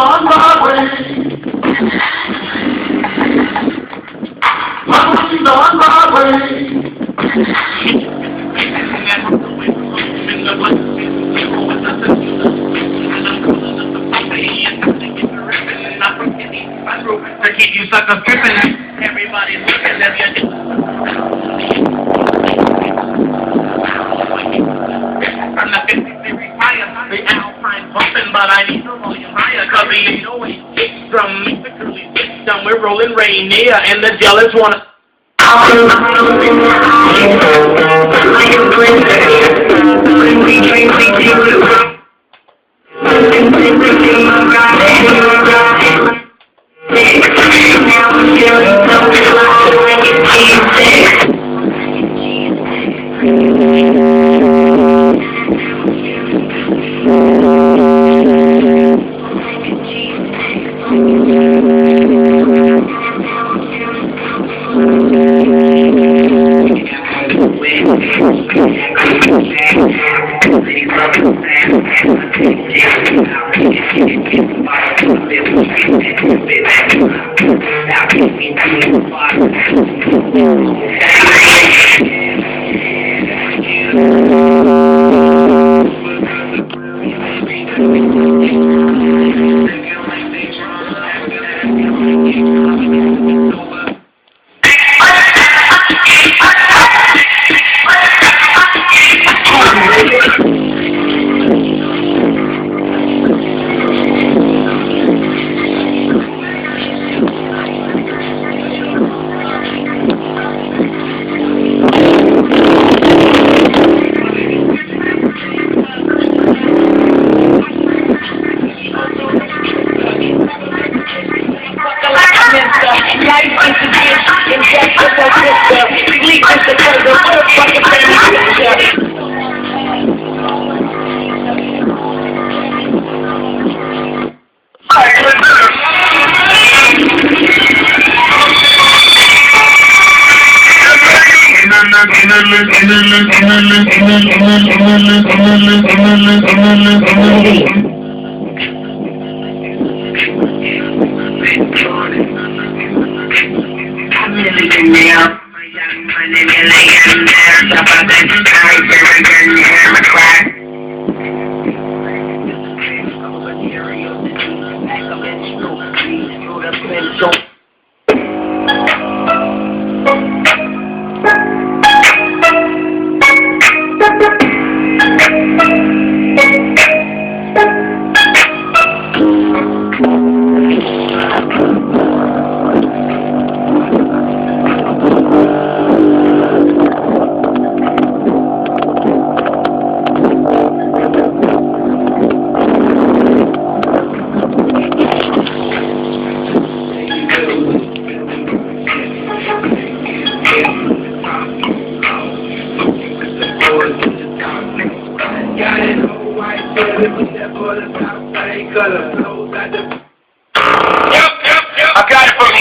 on my way. Money's on my way. To keep you suckers tripping, everybody's looking at you. From the 50 series higher, the Alpine bumping, but I need the volume higher, cause the 808 drum literally system, we're rolling Rainier, and the jealous wanna. I got it from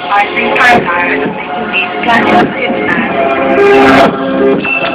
I think I'm tired of making these kind of